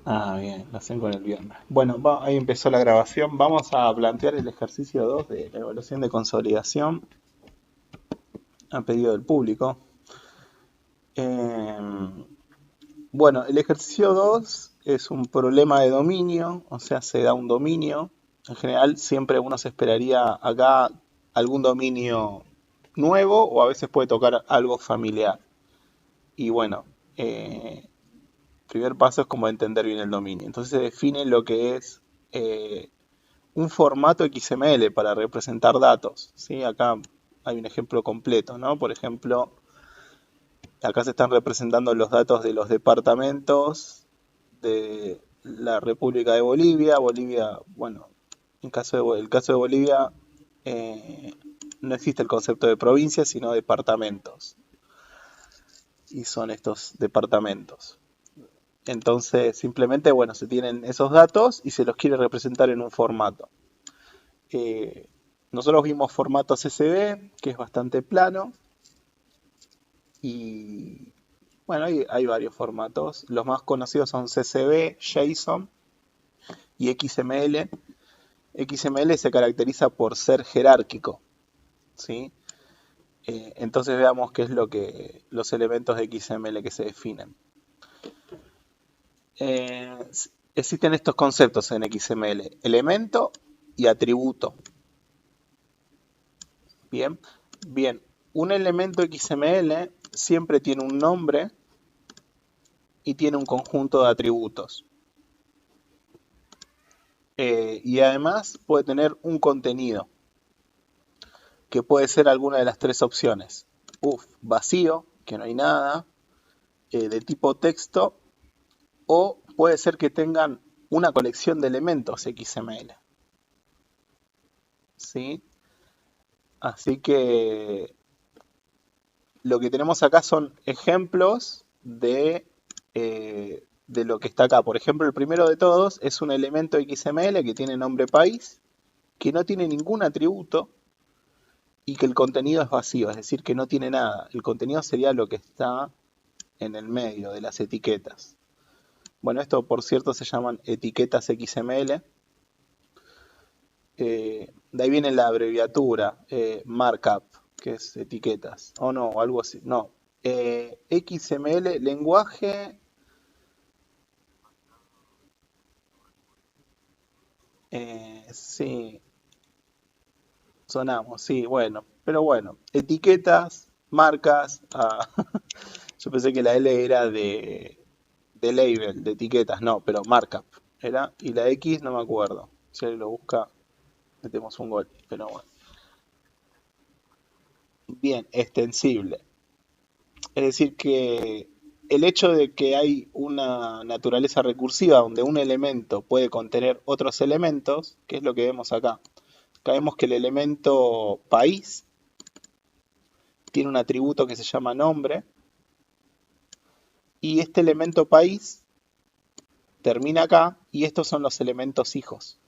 Ah, bien, lo hacen con el viernes. Bueno, ahí empezó la grabación. Vamos a plantear el ejercicio 2 de la evaluación de consolidación a pedido del público. Eh, bueno, el ejercicio 2 es un problema de dominio, o sea, se da un dominio. En general, siempre uno se esperaría acá algún dominio nuevo o a veces puede tocar algo familiar. Y bueno, primer paso es como entender bien el dominio. Entonces se define lo que es un formato XML para representar datos. ¿Sí? Acá hay un ejemplo completo, ¿no? Por ejemplo, acá se están representando los datos de los departamentos de la República de Bolivia. Bolivia, bueno, el caso de Bolivia eh, no existe el concepto de provincia, sino departamentos. Y son estos departamentos. Entonces, simplemente, bueno, se tienen esos datos y se los quiere representar en un formato. Eh, Nosotros vimos formato CSV, que es bastante plano, y bueno, hay varios formatos. Los más conocidos son CSV, JSON y XML. XML se caracteriza por ser jerárquico, ¿sí? Entonces veamos qué es lo que los elementos de XML que se definen. Eh, Existen estos conceptos en XML: elemento y atributo. Bien, bien. Un elemento XML siempre tiene un nombre y tiene un conjunto de atributos. Y además puede tener un contenido, que puede ser alguna de las tres opciones. Vacío, que no hay nada, de tipo texto, o puede ser que tengan una colección de elementos XML. ¿Sí? Así que lo que tenemos acá son ejemplos de lo que está acá. Por ejemplo, el primero de todos es un elemento XML que tiene nombre país, que no tiene ningún atributo y que el contenido es vacío, es decir, que no tiene nada. El contenido sería lo que está en el medio de las etiquetas. Bueno, esto por cierto se llaman etiquetas XML. De ahí viene la abreviatura, markup, que es etiquetas, o no, algo así. No, XML, lenguaje, sí, sonamos, sí, bueno, pero bueno, etiquetas, marcas, yo pensé que la L era de label, de etiquetas, no, pero markup era, y la X no me acuerdo, si alguien lo busca, metemos un gol, pero bueno. Bien, extensible. Es decir, que el hecho de que hay una naturaleza recursiva donde un elemento puede contener otros elementos, que es lo que vemos acá. Acá vemos que el elemento país tiene un atributo que se llama nombre, y este elemento país termina acá, y estos son los elementos hijos.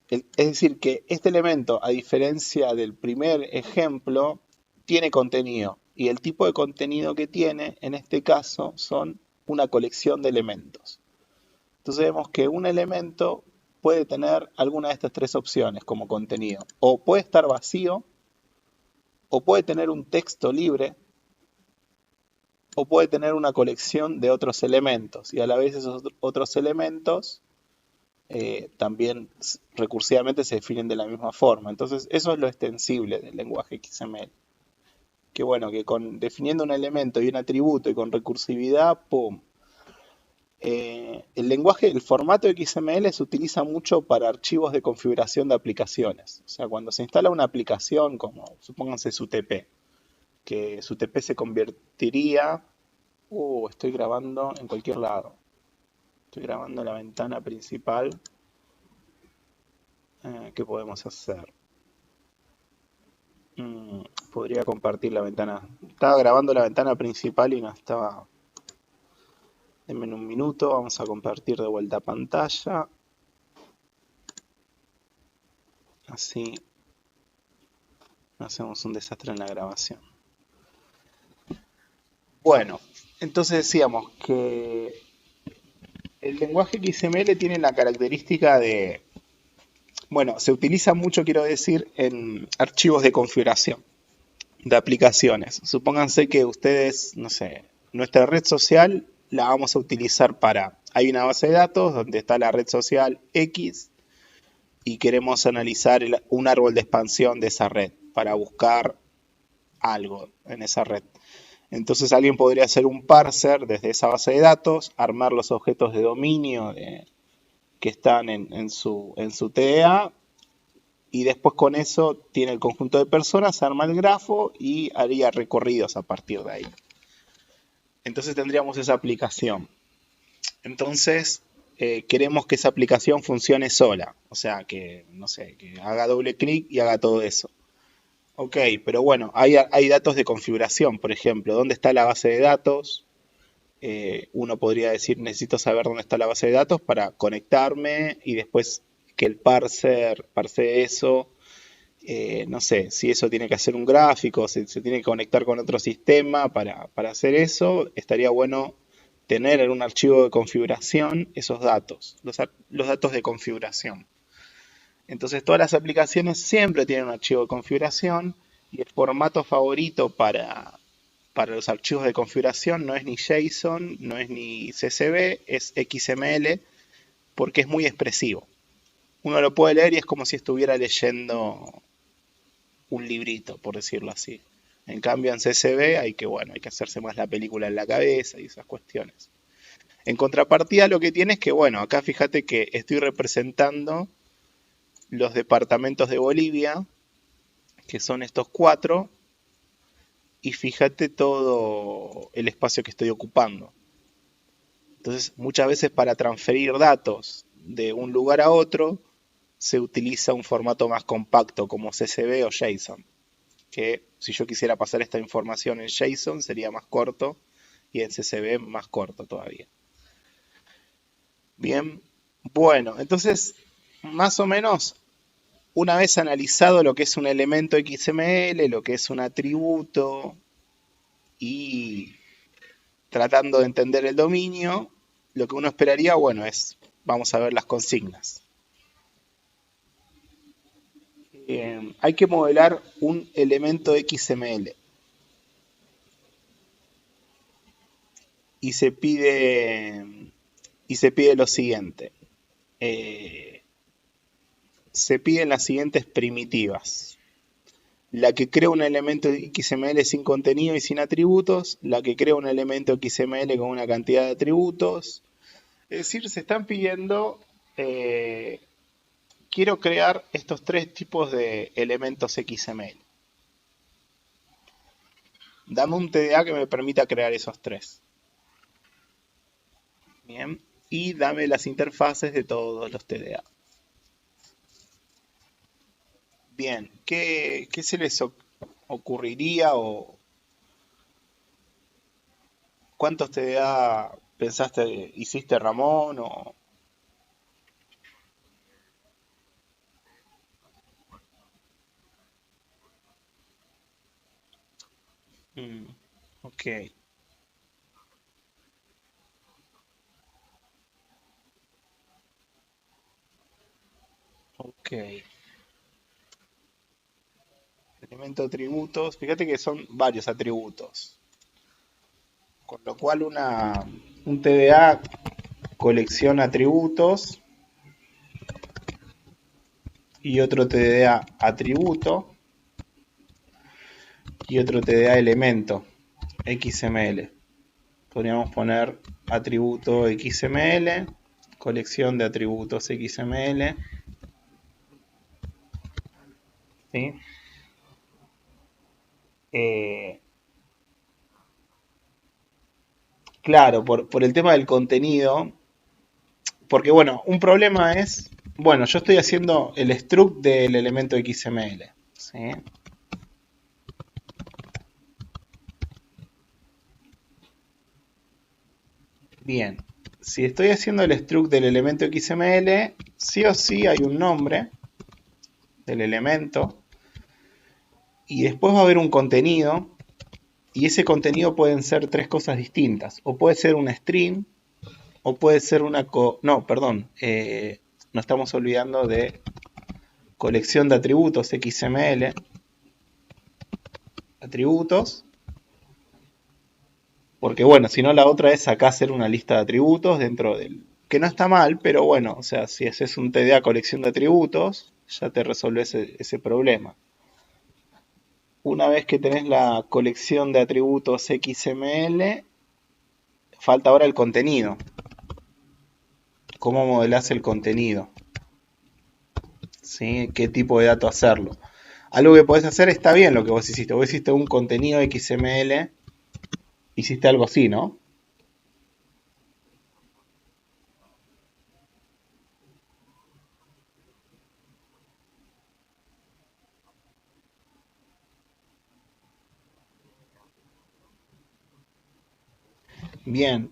Es decir, que este elemento, a diferencia del primer ejemplo, tiene contenido. Y el tipo de contenido que tiene, en este caso, son una colección de elementos. Entonces vemos que un elemento puede tener alguna de estas tres opciones como contenido. O puede estar vacío, o puede tener un texto libre, o puede tener una colección de otros elementos. Y a la vez esos otros elementos también recursivamente se definen de la misma forma. Entonces, eso es lo extensible del lenguaje XML. Que bueno, que definiendo un elemento y un atributo y con recursividad, ¡pum! El lenguaje, el formato XML se utiliza mucho para archivos de configuración de aplicaciones. O sea, cuando se instala una aplicación como, supónganse, SUTP, que SUTP se convertiría... estoy grabando en cualquier lado. Estoy grabando la ventana principal. ¿Qué podemos hacer? Podría compartir la ventana. Estaba grabando la ventana principal y no estaba. Denme un minuto, vamos a compartir de vuelta pantalla. Así no hacemos un desastre en la grabación. Bueno, entonces decíamos que El lenguaje XML tiene la característica de, bueno, se utiliza mucho, quiero decir, en archivos de configuración de aplicaciones. Supónganse que ustedes, no sé, nuestra red social la vamos a utilizar para, hay una base de datos donde está la red social X y queremos analizar un árbol de expansión de esa red para buscar algo en esa red. Entonces alguien podría hacer un parser desde esa base de datos, armar los objetos de dominio que están en su TDA y después con eso tiene el conjunto de personas, arma el grafo y haría recorridos a partir de ahí. Entonces tendríamos esa aplicación. Entonces queremos que esa aplicación funcione sola, o sea que, no sé, que haga doble clic y haga todo eso. Ok, pero bueno, hay datos de configuración, por ejemplo, ¿dónde está la base de datos? Uno podría decir, necesito saber dónde está la base de datos para conectarme y después que el parser parse eso. No sé, si eso tiene que hacer un gráfico, si se tiene que conectar con otro sistema para hacer eso, estaría bueno tener en un archivo de configuración esos datos, los datos de configuración. Entonces todas las aplicaciones siempre tienen un archivo de configuración y el formato favorito para los archivos de configuración no es ni JSON, no es ni CSV, es XML porque es muy expresivo. Uno lo puede leer y es como si estuviera leyendo un librito, por decirlo así. En cambio en CSV hay que, bueno, hay que hacerse más la película en la cabeza y esas cuestiones. En contrapartida lo que tiene es que, bueno, acá fíjate que estoy representando los departamentos de Bolivia, que son estos 4, y fíjate todo el espacio que estoy ocupando. Entonces, muchas veces para transferir datos de un lugar a otro, se utiliza un formato más compacto como CSV o JSON. Que si yo quisiera pasar esta información en JSON sería más corto y en CSV más corto todavía. Bien, bueno, entonces más o menos una vez analizado lo que es un elemento XML, lo que es un atributo y tratando de entender el dominio, lo que uno esperaría, bueno, es, vamos a ver las consignas. Hay que modelar un elemento XML y se pide lo siguiente. Se piden las siguientes primitivas. La que crea un elemento XML sin contenido y sin atributos, la que crea un elemento XML con una cantidad de atributos. Es decir, se están pidiendo, quiero crear estos 3 tipos de elementos XML. Dame un TDA que me permita crear esos 3. Bien, y dame las interfaces de todos los TDA. Bien, ¿qué se les ocurriría o cuántos TDA pensaste, hiciste Ramón? Mm, ok, ok. Elemento atributos, fíjate que son varios atributos. Con lo cual un TDA colecciona atributos y otro TDA atributo y otro TDA elemento XML. Podríamos poner atributo XML, colección de atributos XML. ¿Sí? Eh, claro, por el tema del contenido, porque bueno, un problema es, bueno, yo estoy haciendo el struct del elemento XML. ¿Sí? Bien, si estoy haciendo el struct del elemento XML, sí o sí hay un nombre del elemento y después va a haber un contenido y ese contenido pueden ser 3 cosas distintas. O puede ser un string, o puede ser una... no, perdón, nos estamos olvidando de colección de atributos XML, atributos, porque bueno, si no la otra es acá hacer una lista de atributos dentro del... que no está mal, pero bueno, o sea, si haces un TDA colección de atributos, ya te resuelve ese problema. Una vez que tenés la colección de atributos XML, falta ahora el contenido. ¿Cómo modelás el contenido? ¿Sí? ¿Qué tipo de dato hacerlo? Algo que podés hacer está bien lo que vos hiciste. Vos hiciste un contenido XML, hiciste algo así, ¿no? Bien,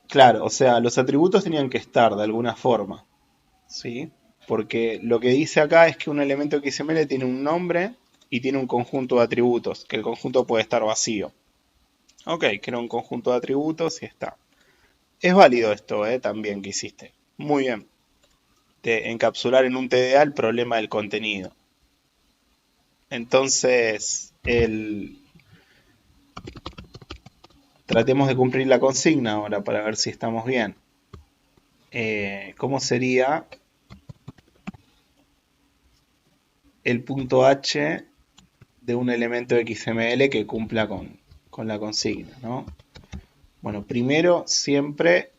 claro, o sea, los atributos tenían que estar de alguna forma, ¿sí? Porque lo que dice acá es que un elemento XML tiene un nombre y tiene un conjunto de atributos, que el conjunto puede estar vacío. Ok, crea un conjunto de atributos y está. Es válido esto, también que hiciste. Muy bien. De encapsular en un TDA el problema del contenido. Entonces, tratemos de cumplir la consigna ahora para ver si estamos bien. ¿Cómo sería el punto H de un elemento XML que cumpla con la consigna, ¿no? Bueno, primero siempre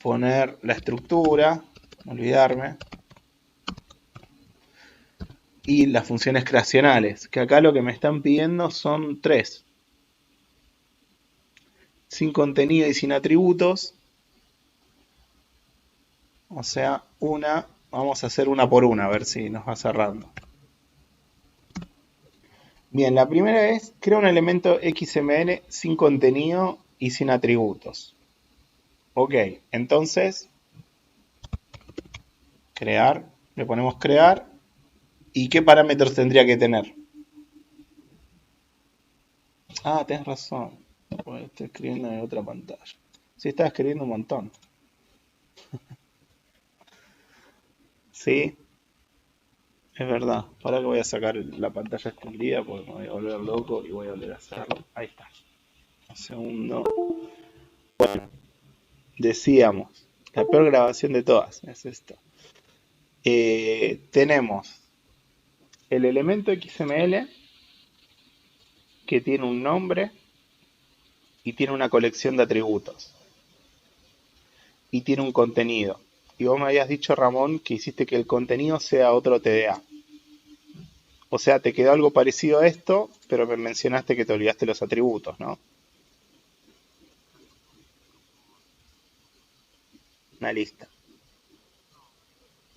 poner la estructura, no olvidarme, y las funciones creacionales, que acá lo que me están pidiendo son tres. Sin contenido y sin atributos, o sea, vamos a hacer una por una, a ver si nos va cerrando. Bien, la primera es, crea un elemento XML sin contenido y sin atributos. Ok, entonces, crear, le ponemos crear, ¿y qué parámetros tendría que tener? Ah, tenés razón, pues estoy escribiendo en otra pantalla. Sí, estaba escribiendo un montón. Sí, es verdad. Para que voy a sacar la pantalla escondida porque me voy a volver loco y voy a volver a hacerlo. Ahí está. Un segundo. Decíamos, la peor grabación de todas es esto. Tenemos el elemento XML que tiene un nombre y tiene una colección de atributos y tiene un contenido. Y vos me habías dicho, Ramón, que hiciste que el contenido sea otro TDA. O sea, te quedó algo parecido a esto, pero me mencionaste que te olvidaste los atributos, ¿no? Una lista,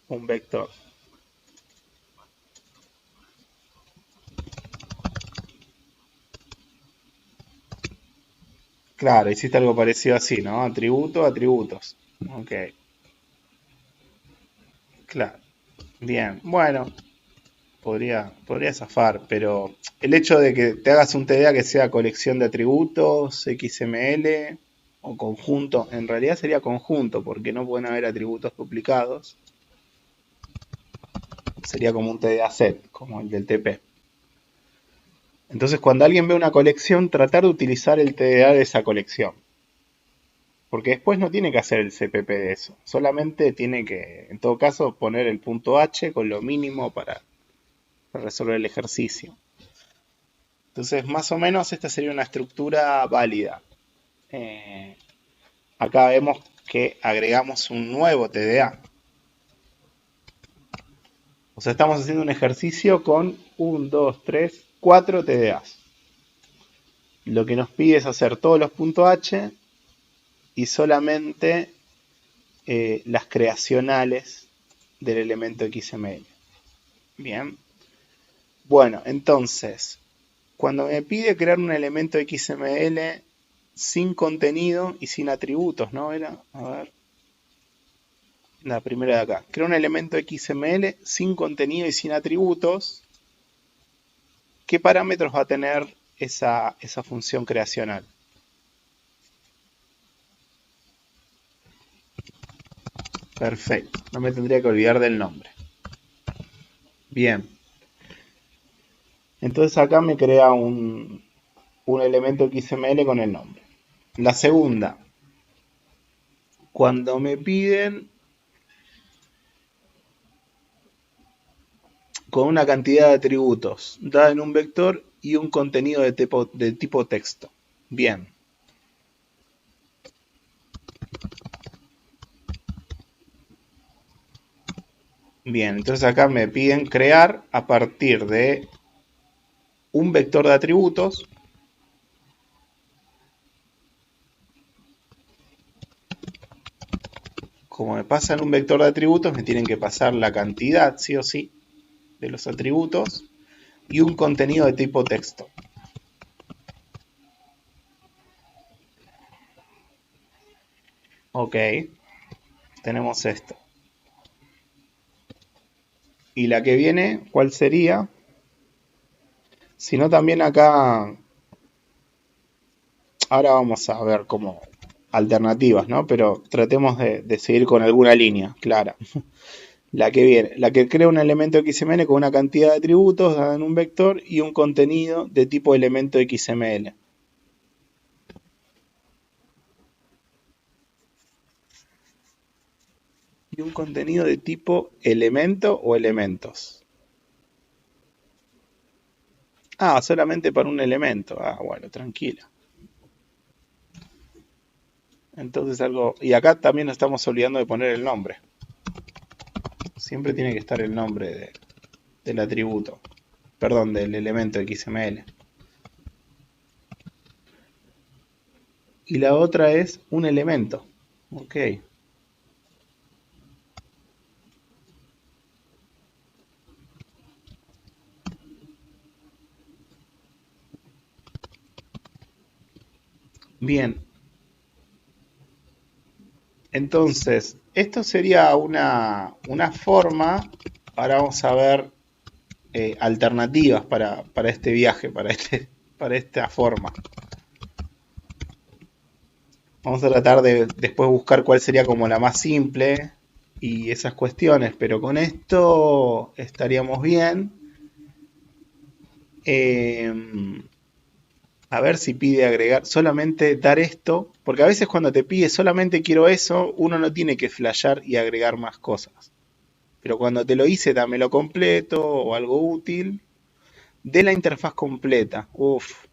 un vector. Claro, hiciste algo parecido así, ¿no? Atributo, atributos. Ok, claro. Bien, bueno, podría zafar, pero el hecho de que te hagas un TDA que sea colección de atributos, XML o conjunto, en realidad sería conjunto, porque no pueden haber atributos duplicados. Sería como un TDA set, como el del TP. Entonces, cuando alguien ve una colección, tratar de utilizar el TDA de esa colección. Porque después no tiene que hacer el CPP de eso. Solamente tiene que, en todo caso, poner el punto H con lo mínimo para resolver el ejercicio. Entonces, más o menos, esta sería una estructura válida. Eh, Acá vemos que agregamos un nuevo TDA. O sea, estamos haciendo un ejercicio con 1, 2, 3, 4 TDAs. Lo que nos pide es hacer todos los puntos H y solamente las creacionales del elemento XML. Bien. Bueno, entonces, cuando me pide crear un elemento XML sin contenido y sin atributos, ¿no? Era, a ver, la primera de acá. Crea un elemento XML sin contenido y sin atributos. ¿Qué parámetros va a tener esa función creacional. Perfecto, no me tendría que olvidar del nombre. Bien, entonces acá me crea un elemento XML con el nombre. La segunda, cuando me piden con una cantidad de atributos dada en un vector y un contenido de tipo texto. Bien. Bien, entonces acá me piden crear a partir de un vector de atributos como me pasan un vector de atributos, me tienen que pasar la cantidad, sí o sí, de los atributos y un contenido de tipo texto. Ok, tenemos esto. Y la que viene, ¿cuál sería? Si no, también acá, ahora vamos a ver como alternativas, ¿no? Pero tratemos de seguir con alguna línea clara. La que viene, la que crea un elemento XML con una cantidad de atributos dada en un vector y un contenido de tipo elemento XML. Y un contenido de tipo elemento o elementos. Ah, solamente para un elemento. Ah, bueno, tranquilo. Entonces algo... Y acá también nos estamos olvidando de poner el nombre. Siempre tiene que estar el nombre del atributo. Perdón, del elemento XML. Y la otra es un elemento. Ok. Bien. Entonces, esto sería una forma. Ahora vamos a ver alternativas para este viaje, para esta forma. Vamos a tratar de después buscar cuál sería como la más simple y esas cuestiones, pero con esto estaríamos bien. Eh, a ver si pide agregar, solamente dar esto, porque a veces cuando te pide solamente quiero eso, uno no tiene que flashear y agregar más cosas. Pero cuando te lo hice, dámelo completo o algo útil, de la interfaz completa. Uf,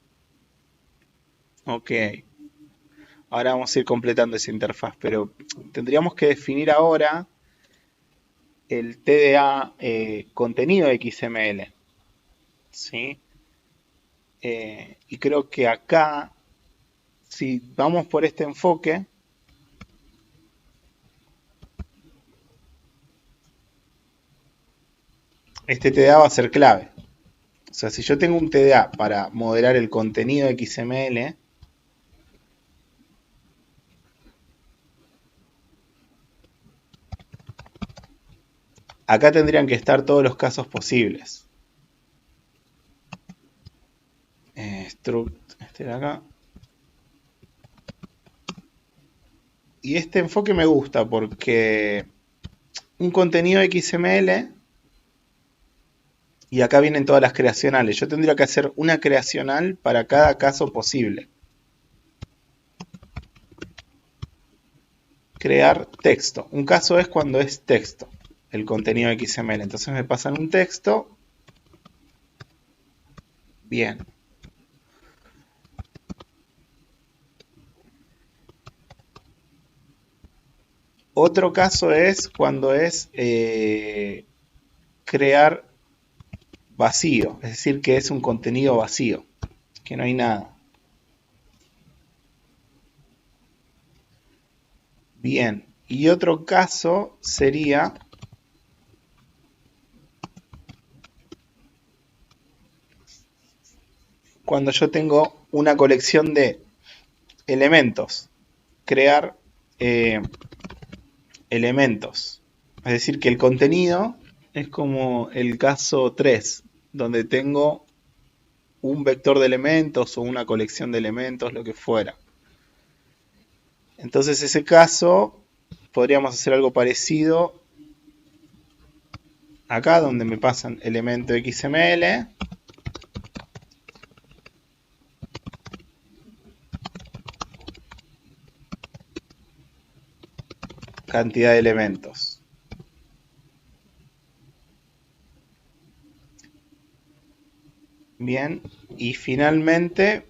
ok. Ahora vamos a ir completando esa interfaz, pero tendríamos que definir ahora el TDA contenido XML. ¿Sí? Y creo que acá, si vamos por este enfoque, este TDA va a ser clave. O sea, si yo tengo un TDA para modelar el contenido XML, acá tendrían que estar todos los casos posibles. Struct, este de acá. Y este enfoque me gusta porque un contenido XML y acá vienen todas las creacionales. Yo tendría que hacer una creacional para cada caso posible. Crear texto. Un caso es cuando es texto, el contenido XML. Entonces me pasan un texto. Bien. Otro caso es cuando es crear vacío, es decir, que es un contenido vacío, que no hay nada. Bien, y otro caso sería cuando yo tengo una colección de elementos, crear elementos. Es decir, que el contenido es como el caso 3, donde tengo un vector de elementos o una colección de elementos, lo que fuera. Entonces, en ese caso, podríamos hacer algo parecido acá, donde me pasan elemento XML. Cantidad de elementos. Bien, y finalmente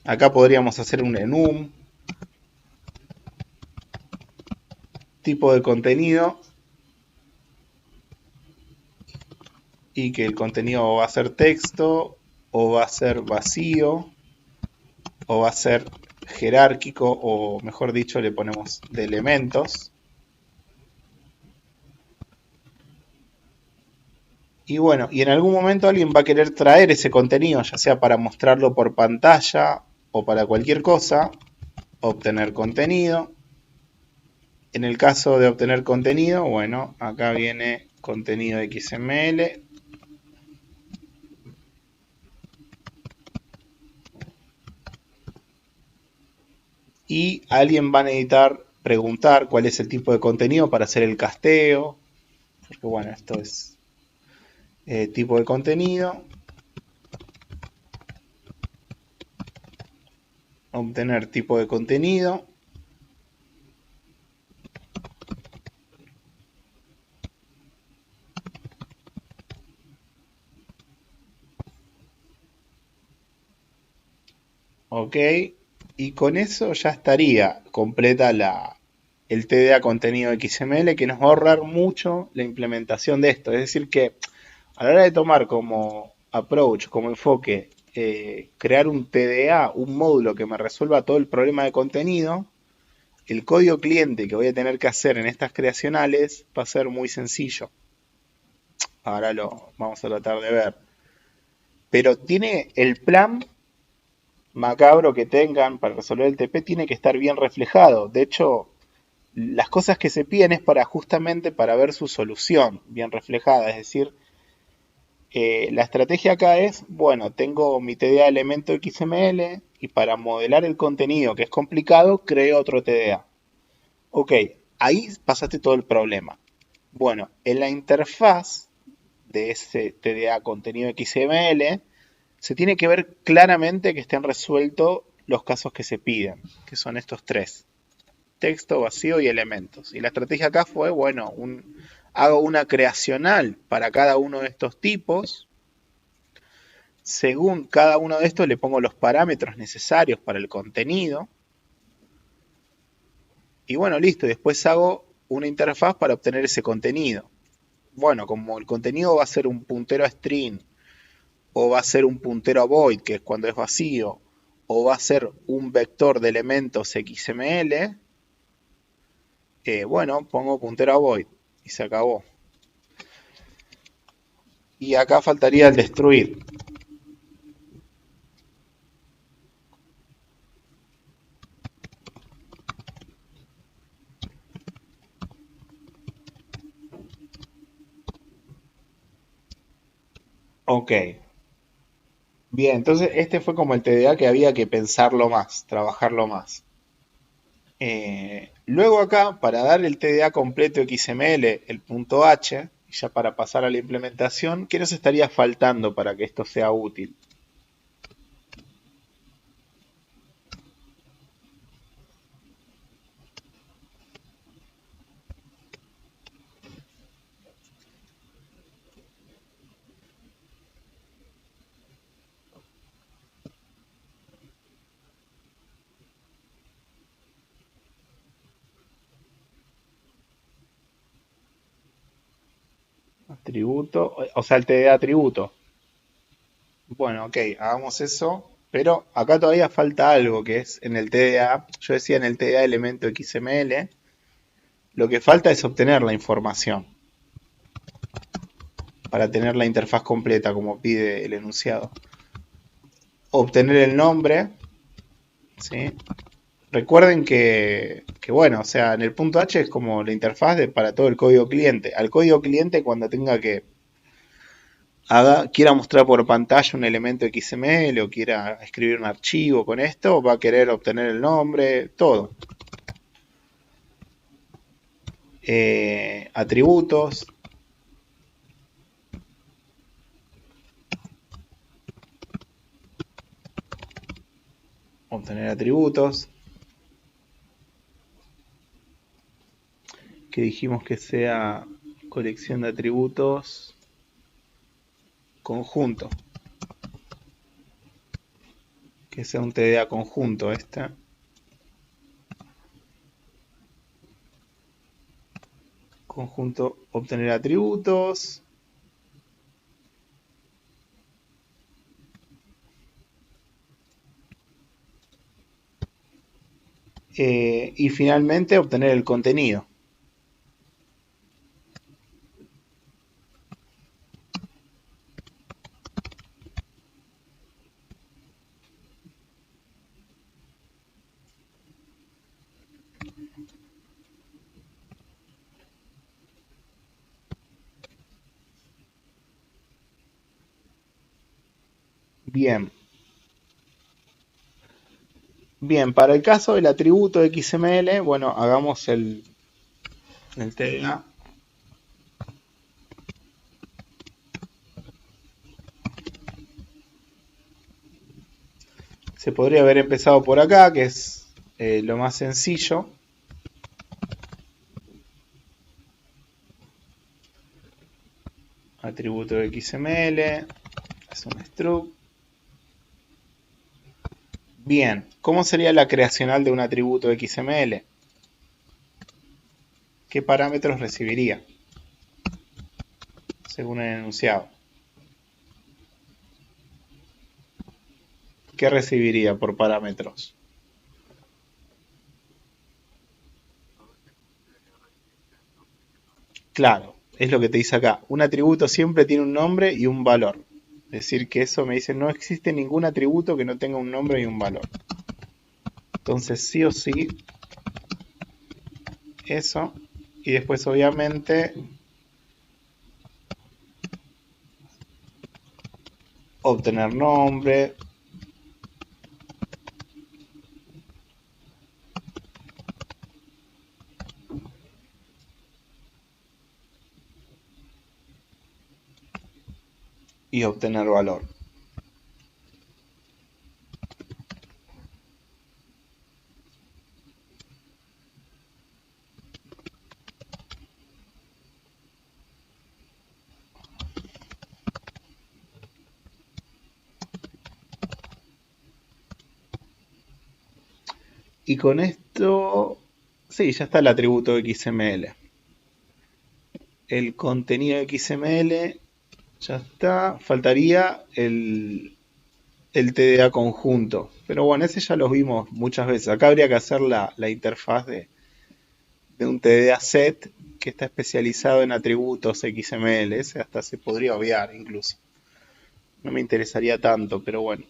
acá podríamos hacer un enum, tipo de contenido, y que el contenido va a ser texto, o va a ser vacío, o va a ser jerárquico, o mejor dicho, le ponemos de elementos. Y bueno, y en algún momento alguien va a querer traer ese contenido, ya sea para mostrarlo por pantalla o para cualquier cosa, obtener contenido. En el caso de obtener contenido, bueno, acá viene contenido XML. Y alguien va a necesitar preguntar cuál es el tipo de contenido para hacer el casteo. Porque bueno, esto es tipo de contenido. Obtener tipo de contenido. Ok. Y con eso ya estaría completa el TDA contenido XML, que nos va a ahorrar mucho la implementación de esto. Es decir que a la hora de tomar como approach, como enfoque, crear un TDA, un módulo que me resuelva todo el problema de contenido, el código cliente que voy a tener que hacer en estas creacionales va a ser muy sencillo. Ahora lo vamos a tratar de ver. Pero tiene el plan macabro que tengan para resolver el TP, tiene que estar bien reflejado. De hecho, las cosas que se piden es para justamente para ver su solución bien reflejada. Es decir, la estrategia acá es, bueno, tengo mi TDA elemento XML y para modelar el contenido que es complicado, creo otro TDA. Ok, ahí pasaste todo el problema. Bueno, en la interfaz de ese TDA contenido XML se tiene que ver claramente que estén resueltos los casos que se piden, que son estos tres: texto, vacío y elementos. Y la estrategia acá fue, bueno, hago una creacional para cada uno de estos tipos. Según cada uno de estos le pongo los parámetros necesarios para el contenido. Y bueno, listo. Después hago una interfaz para obtener ese contenido. Bueno, como el contenido va a ser un puntero a string, o va a ser un puntero a void, que es cuando es vacío, o va a ser un vector de elementos XML, bueno, pongo puntero a void y se acabó. Y acá faltaría el destruir. Ok. Bien, entonces este fue como el TDA que había que pensarlo más, trabajarlo más. Luego acá, para dar el TDA completo XML, el punto H, y ya para pasar a la implementación, ¿qué nos estaría faltando para que esto sea útil? Atributo, o sea, el TDA atributo. Bueno, ok, hagamos eso. Pero acá todavía falta algo que es en el TDA. Yo decía en el TDA elemento XML. Lo que falta es obtener la información para tener la interfaz completa como pide el enunciado. Obtener el nombre, ¿sí? recuerden que, bueno, o sea, en el punto H es como la interfaz para todo el código cliente. Al código cliente cuando tenga que quiera mostrar por pantalla un elemento XML o quiera escribir un archivo con esto, va a querer obtener el nombre, todo. Atributos. Obtener atributos. Que dijimos que sea colección de atributos conjunto. Que sea un TDA conjunto esta. Conjunto obtener atributos. Y finalmente obtener el contenido. Bien. Bien, para el caso del atributo XML, bueno, hagamos el TDA. Se podría haber empezado por acá, que es lo más sencillo. Atributo XML, es un struct. Bien, ¿cómo sería la creacional de un atributo XML? ¿Qué parámetros recibiría? Según el enunciado. ¿Qué recibiría por parámetros? Claro, es lo que te dice acá. Un atributo siempre tiene un nombre y un valor. Es decir, que eso me dice no existe ningún atributo que no tenga un nombre y un valor. Entonces sí o sí eso. Y después obviamente obtener nombre. Y obtener valor. Y con esto, sí, ya está el atributo XML. El contenido XML ya está. Faltaría el TDA conjunto. Pero bueno, ese ya lo vimos muchas veces. Acá habría que hacer la interfaz de un TDA set que está especializado en atributos XML. Ese hasta se podría obviar incluso. No me interesaría tanto, pero bueno.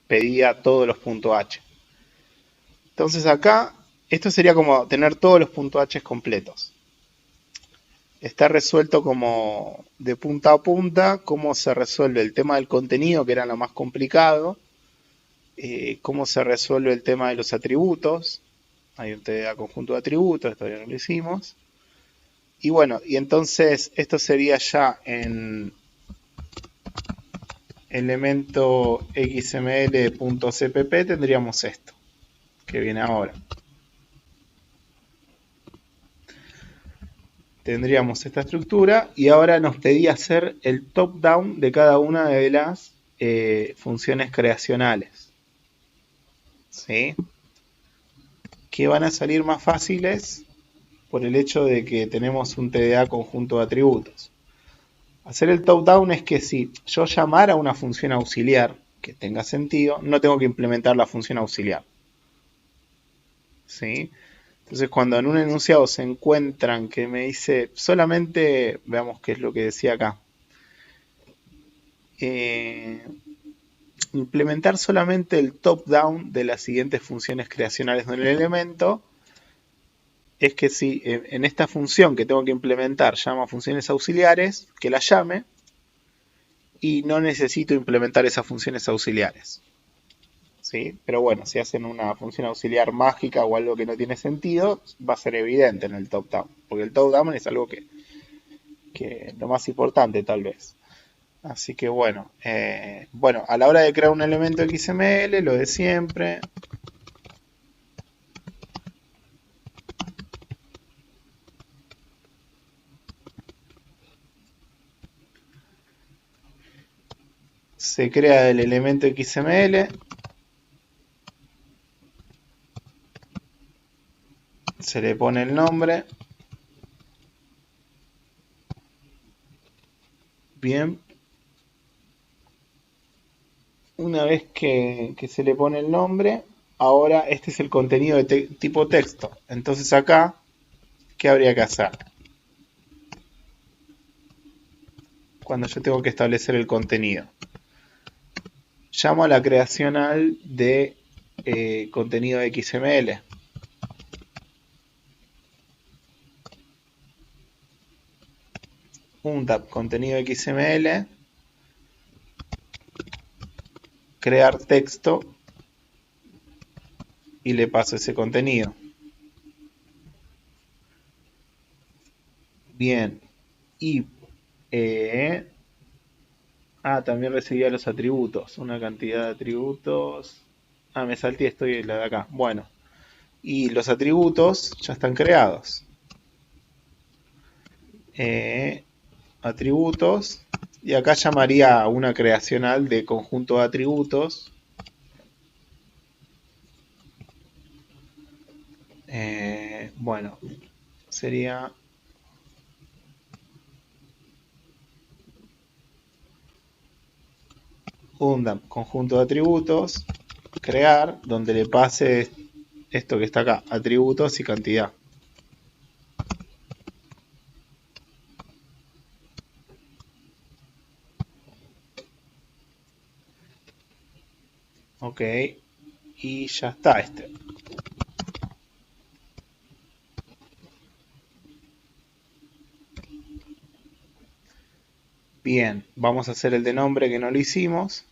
Pedía todos los .h. Entonces acá, esto sería como tener todos los .h completos. Está resuelto como de punta a punta, cómo se resuelve el tema del contenido, que era lo más complicado, cómo se resuelve el tema de los atributos. Hay un TDA conjunto de atributos, esto ya no lo hicimos. Y bueno, y entonces esto sería ya en elemento xml.cpp tendríamos esto, que viene ahora. Tendríamos esta estructura y ahora nos pedía hacer el top-down de cada una de las funciones creacionales. ¿Sí? Que van a salir más fáciles por el hecho de que tenemos un TDA conjunto de atributos. Hacer el top-down es que si yo llamara a una función auxiliar que tenga sentido, no tengo que implementar la función auxiliar. ¿Sí? Entonces cuando en un enunciado se encuentran que me dice solamente, veamos qué es lo que decía acá. implementar solamente el top-down de las siguientes funciones creacionales del elemento es que si en esta función que tengo que implementar llama funciones auxiliares, que la llame y no necesito implementar esas funciones auxiliares. ¿Sí? Pero bueno, si hacen una función auxiliar mágica o algo que no tiene sentido, va a ser evidente en el top-down, porque el top-down es algo que lo más importante tal vez. Así que bueno, bueno, a la hora de crear un elemento XML, lo de siempre. Se crea el elemento XML. Se le pone el nombre. Bien. Una vez que se le pone el nombre, ahora este es el contenido de tipo texto. Entonces acá, ¿qué habría que hacer? Cuando yo tengo que establecer el contenido. Llamo a la creacional de contenido XML. Un tab contenido XML, crear texto y le paso ese contenido. Bien. Y también recibía los atributos, una cantidad de atributos. Me salté, estoy en la de acá. Bueno, y los atributos ya están creados. Atributos, y acá llamaría a una creacional de conjunto de atributos. Bueno, sería un conjunto de atributos, crear, donde le pase esto que está acá, atributos y cantidad. Ok, y ya está este. Bien, vamos a hacer el de nombre que no lo hicimos.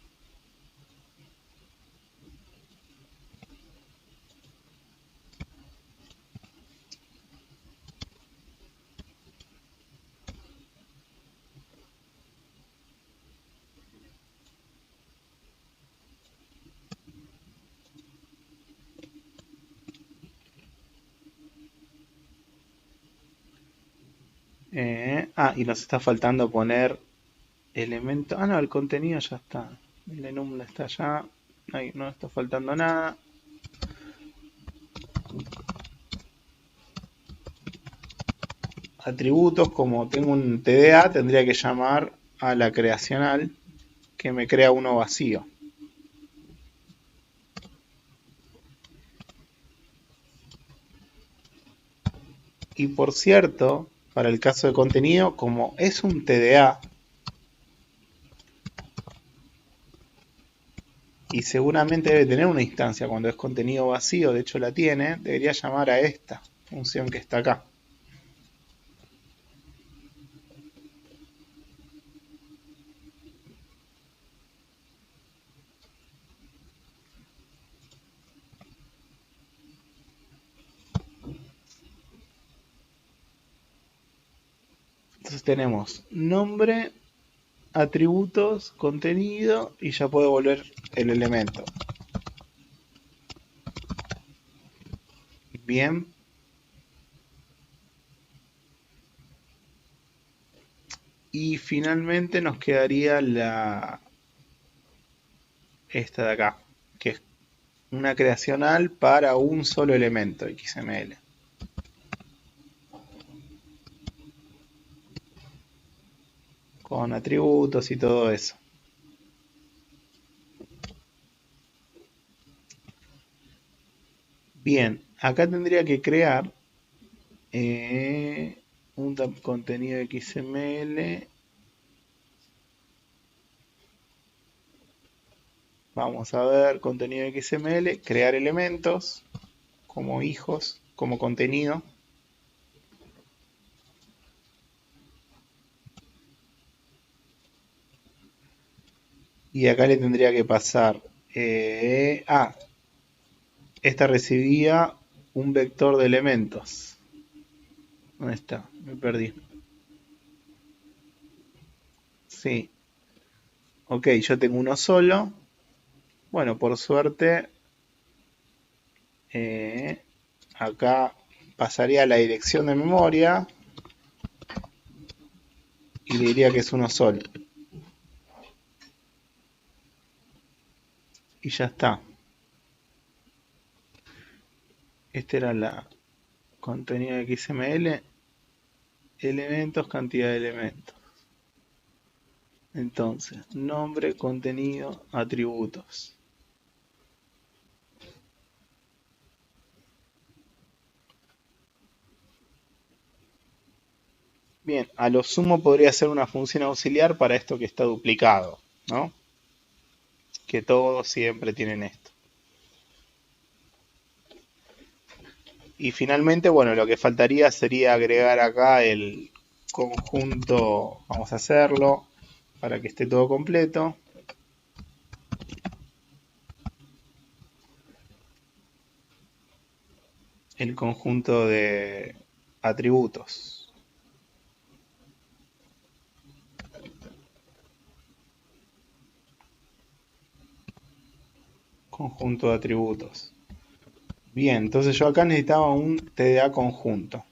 Y nos está faltando poner elemento. No, el contenido ya está. El enum está allá. Ahí no está faltando nada. Atributos, como tengo un TDA, tendría que llamar a la creacional que me crea uno vacío. Y por cierto, para el caso de contenido, como es un TDA, y seguramente debe tener una instancia cuando es contenido vacío, de hecho la tiene, debería llamar a esta función que está acá. Entonces tenemos nombre, atributos, contenido y ya puedo volver el elemento. Bien. Y finalmente nos quedaría esta de acá, que es una creacional para un solo elemento XML. Con atributos y todo eso. Bien, acá tendría que crear un contenido XML. Vamos a ver contenido XML, crear elementos como hijos, como contenido. Y acá le tendría que pasar, esta recibía un vector de elementos. ¿Dónde está? Me perdí. Sí. Ok, yo tengo uno solo. Bueno, por suerte, acá pasaría la dirección de memoria y le diría que es uno solo. Y ya está. Esta era la contenido de XML. Elementos, cantidad de elementos. Entonces, nombre, contenido, atributos. Bien, a lo sumo podría ser una función auxiliar para esto que está duplicado, ¿no? Que todos siempre tienen esto. Y finalmente, bueno, lo que faltaría sería agregar acá el conjunto, vamos a hacerlo para que esté todo completo. El conjunto de atributos. Conjunto de atributos. Bien, entonces yo acá necesitaba un TDA conjunto.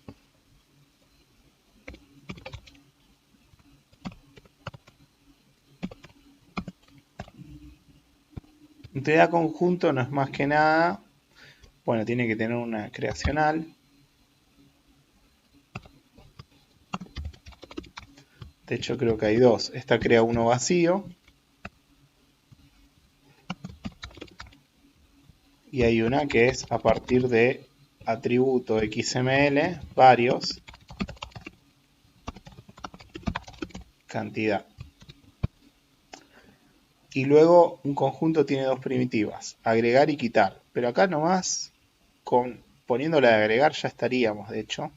Un TDA conjunto no es más que nada, bueno, tiene que tener una creacional. De hecho creo que hay dos. Esta crea uno vacío. Y hay una que es a partir de atributo XML, varios, cantidad. Y luego un conjunto tiene dos primitivas, agregar y quitar. Pero acá nomás, poniéndole a agregar ya estaríamos, de hecho.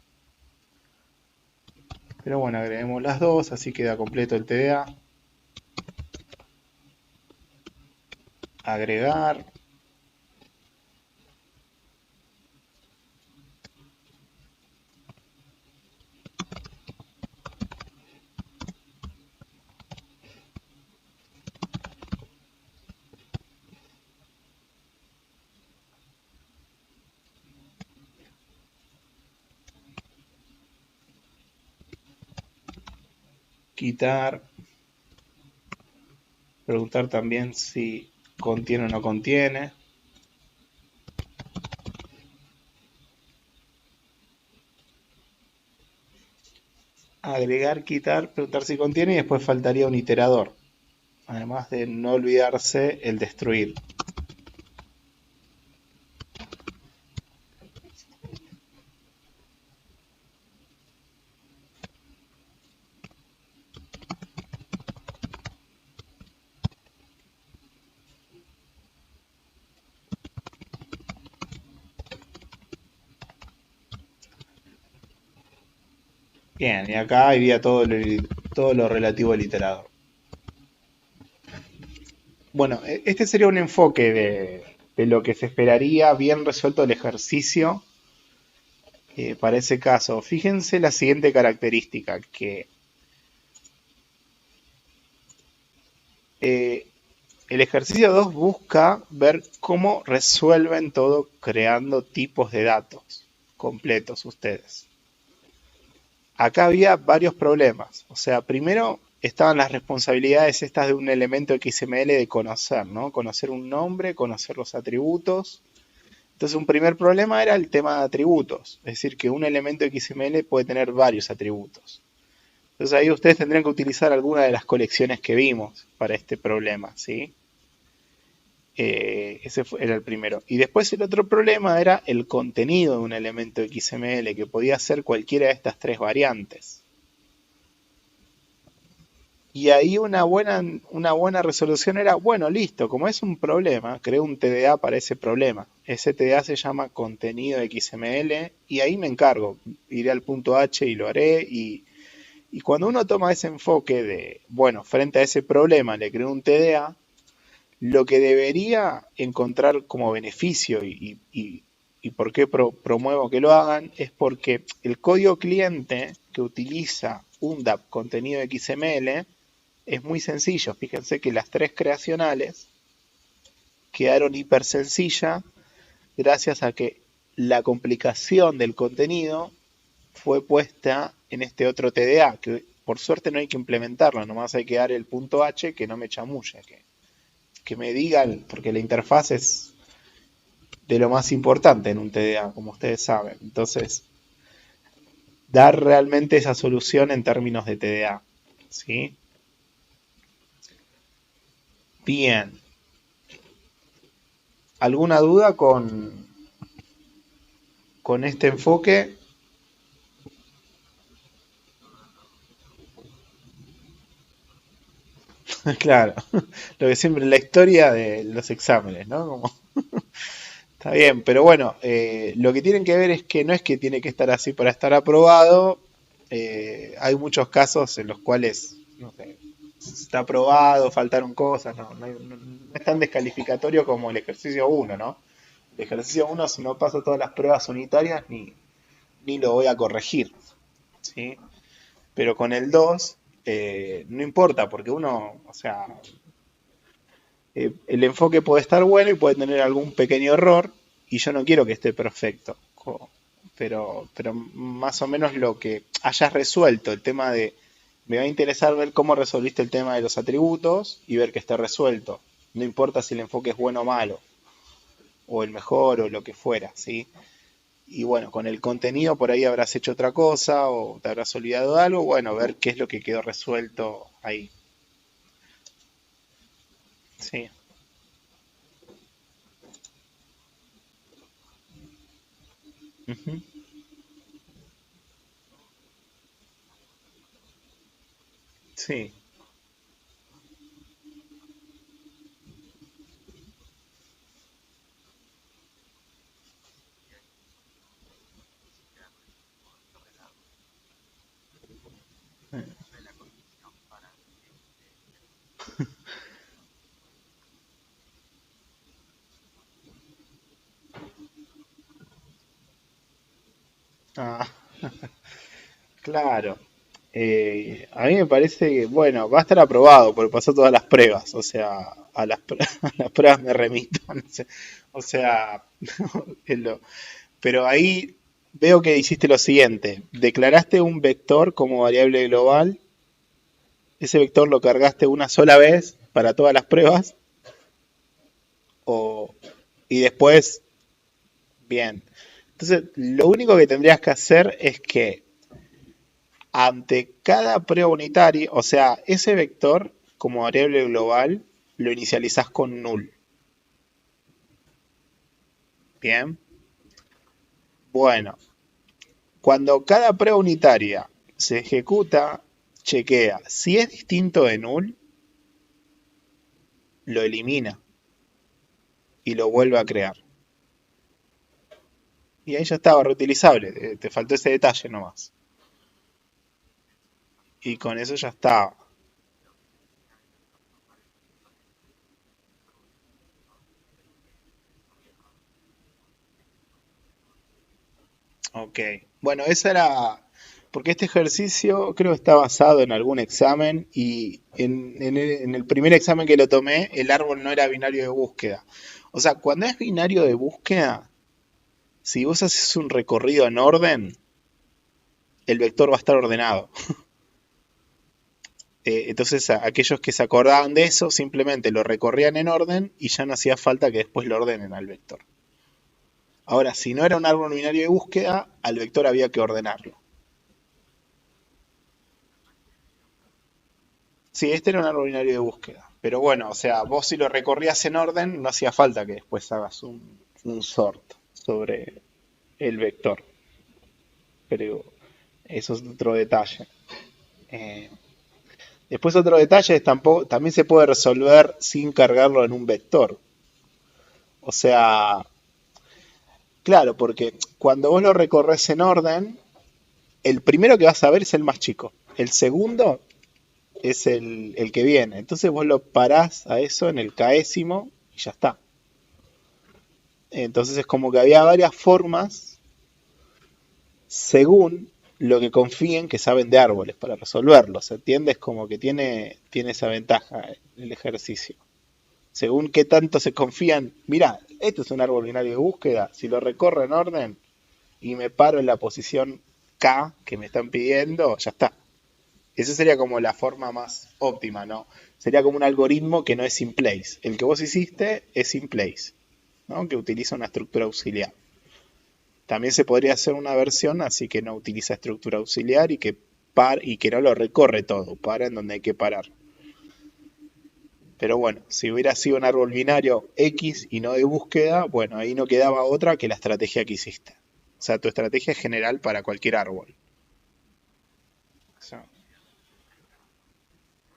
Pero bueno, agreguemos las dos, así queda completo el TDA. Agregar. Quitar. Preguntar también si contiene o no contiene. Agregar, quitar, preguntar si contiene y después faltaría un iterador. Además de no olvidarse el destruir. Bien, y acá iría todo lo relativo al iterador. Bueno, este sería un enfoque de lo que se esperaría bien resuelto el ejercicio para ese caso. Fíjense la siguiente característica, que el ejercicio 2 busca ver cómo resuelven todo creando tipos de datos completos ustedes. Acá había varios problemas. O sea, primero estaban las responsabilidades estas de un elemento XML de conocer, ¿no? Conocer un nombre, conocer los atributos. Entonces un primer problema era el tema de atributos. Es decir, que un elemento XML puede tener varios atributos. Entonces ahí ustedes tendrían que utilizar alguna de las colecciones que vimos para este problema, ¿sí? Ese era el primero. Y después el otro problema era el contenido de un elemento XML, que podía ser cualquiera de estas tres variantes. Y ahí una buena resolución era, bueno, listo, como es un problema, creo un TDA para ese problema. Ese TDA se llama contenido XML y ahí me encargo. Iré al punto H y lo haré. Y cuando uno toma ese enfoque de, bueno, frente a ese problema le creo un TDA, lo que debería encontrar como beneficio y por qué promuevo que lo hagan es porque el código cliente que utiliza un DAP contenido XML es muy sencillo. Fíjense que las tres creacionales quedaron hiper sencillas gracias a que la complicación del contenido fue puesta en este otro TDA, que por suerte no hay que implementarlo, nomás hay que dar el punto H que no me chamulle, que me digan, porque la interfaz es de lo más importante en un TDA, como ustedes saben. Entonces, dar realmente esa solución en términos de TDA. ¿Sí? Bien. ¿Alguna duda con este enfoque? Claro, lo que siempre, la historia de los exámenes, ¿no? Como, está bien, pero bueno, lo que tienen que ver es que no es que tiene que estar así para estar aprobado. Hay muchos casos en los cuales, no sé, está aprobado, faltaron cosas, no es tan descalificatorio como el ejercicio uno, ¿no? El ejercicio uno, si no paso todas las pruebas unitarias, ni lo voy a corregir, ¿sí? Pero con el 2 no importa, porque uno, o sea, el enfoque puede estar bueno y puede tener algún pequeño error, y yo no quiero que esté perfecto. Pero más o menos lo que hayas resuelto, el tema de, me va a interesar ver cómo resolviste el tema de los atributos y ver que esté resuelto. No importa si el enfoque es bueno o malo, o el mejor, o lo que fuera, ¿sí? Y bueno, con el contenido por ahí habrás hecho otra cosa, o te habrás olvidado de algo, bueno, ver qué es lo que quedó resuelto ahí. Sí. Ujú. Sí. Ah, claro. A mí me parece que, bueno, va a estar aprobado porque pasó todas las pruebas, o sea, a las pruebas me remito, no sé, o sea, es pero ahí veo que hiciste lo siguiente, declaraste un vector como variable global, ese vector lo cargaste una sola vez para todas las pruebas, o, y después, bien. Entonces, lo único que tendrías que hacer es que ante cada prueba unitaria, o sea, ese vector como variable global lo inicializás con null. Bien. Bueno, cuando cada prueba unitaria se ejecuta, chequea. Si es distinto de null, lo elimina y lo vuelve a crear. Y ahí ya estaba reutilizable. Te faltó ese detalle nomás. Y con eso ya estaba. Ok. Bueno, esa era. Porque este ejercicio creo que está basado en algún examen y en el primer examen que lo tomé, el árbol no era binario de búsqueda. O sea, cuando es binario de búsqueda, si vos haces un recorrido en orden, el vector va a estar ordenado. Entonces, aquellos que se acordaban de eso simplemente lo recorrían en orden y ya no hacía falta que después lo ordenen al vector. Ahora, si no era un árbol binario de búsqueda, al vector había que ordenarlo. Sí, este era un árbol binario de búsqueda. Pero bueno, o sea, vos si lo recorrías en orden, no hacía falta que después hagas un sort sobre el vector. Pero eso es otro detalle. Eh, Después otro detalle es también se puede resolver sin cargarlo en un vector. O sea, claro, porque cuando vos lo recorres en orden, el primero que vas a ver es el más chico. El segundo es el que viene. Entonces vos lo parás a eso en el késimo y ya está. Entonces es como que había varias formas según lo que confíen que saben de árboles para resolverlos. ¿Se entiende? Es como que tiene esa ventaja el ejercicio. Según qué tanto se confían, mira, este es un árbol binario de búsqueda, si lo recorro en orden y me paro en la posición K que me están pidiendo, ya está. Esa sería como la forma más óptima, ¿no? Sería como un algoritmo que no es in place. El que vos hiciste es in place, ¿no? Que utiliza una estructura auxiliar. También se podría hacer una versión así que no utiliza estructura auxiliar y que no lo recorre todo, para en donde hay que parar. Pero bueno, si hubiera sido un árbol binario X y no de búsqueda, bueno, ahí no quedaba otra que la estrategia que hiciste. O sea, tu estrategia es general para cualquier árbol. O sea,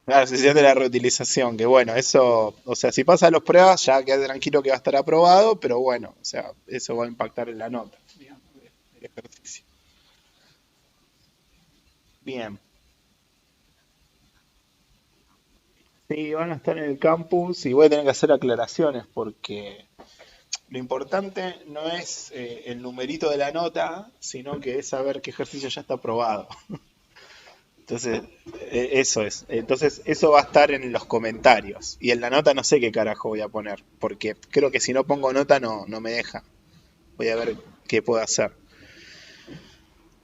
la decisión de la reutilización, que bueno, eso, o sea, si pasa las pruebas, ya queda tranquilo que va a estar aprobado, pero bueno, o sea, eso va a impactar en la nota, digamos, del ejercicio. Bien, sí, van a estar en el campus y voy a tener que hacer aclaraciones porque lo importante no es el numerito de la nota, sino que es saber qué ejercicio ya está aprobado. Entonces, eso es. Entonces, eso va a estar en los comentarios. Y en la nota no sé qué carajo voy a poner, porque creo que si no pongo nota no me deja. Voy a ver qué puedo hacer.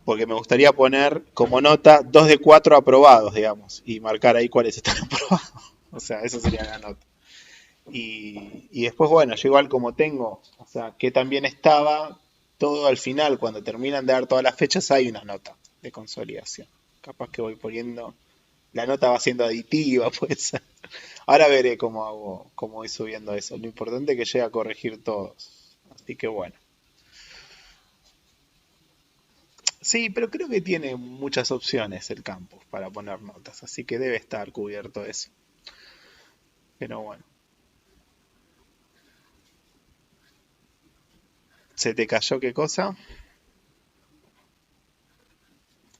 Porque me gustaría poner como nota 2 de 4 aprobados, digamos, y marcar ahí cuáles están aprobados. O sea, eso sería la nota. Y después, bueno, yo igual como tengo, o sea, que también estaba, todo al final, cuando terminan de dar todas las fechas, hay una nota de consolidación. Capaz que voy poniendo, la nota va siendo aditiva, puede ser. Ahora veré cómo hago, cómo voy subiendo eso. Lo importante es que llegue a corregir todos. Así que bueno. Sí, pero creo que tiene muchas opciones el campus para poner notas, así que debe estar cubierto eso. Pero bueno, ¿se te cayó qué cosa?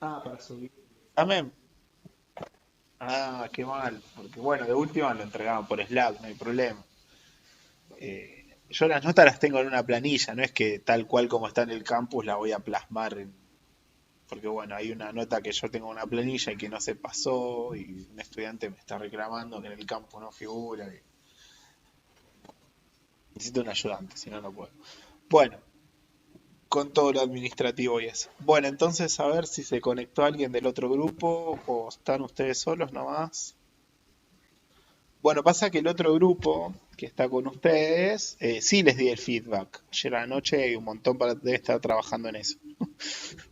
Ah, para subir. Amén. Ah, qué mal, porque bueno, de última lo entregaban por Slack, no hay problema. Yo las notas las tengo en una planilla, no es que tal cual como está en el campus la voy a plasmar porque bueno, hay una nota que yo tengo en una planilla y que no se pasó y un estudiante me está reclamando que en el campus no figura y necesito un ayudante, si no, no puedo. Bueno, con todo lo administrativo y eso. Bueno, entonces a ver si se conectó alguien del otro grupo o están ustedes solos nomás. Bueno, pasa que el otro grupo que está con ustedes, sí les di el feedback. Ayer a la noche hay un montón para debe estar trabajando en eso,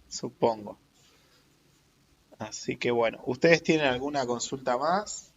supongo. Así que bueno, ¿ustedes tienen alguna consulta más?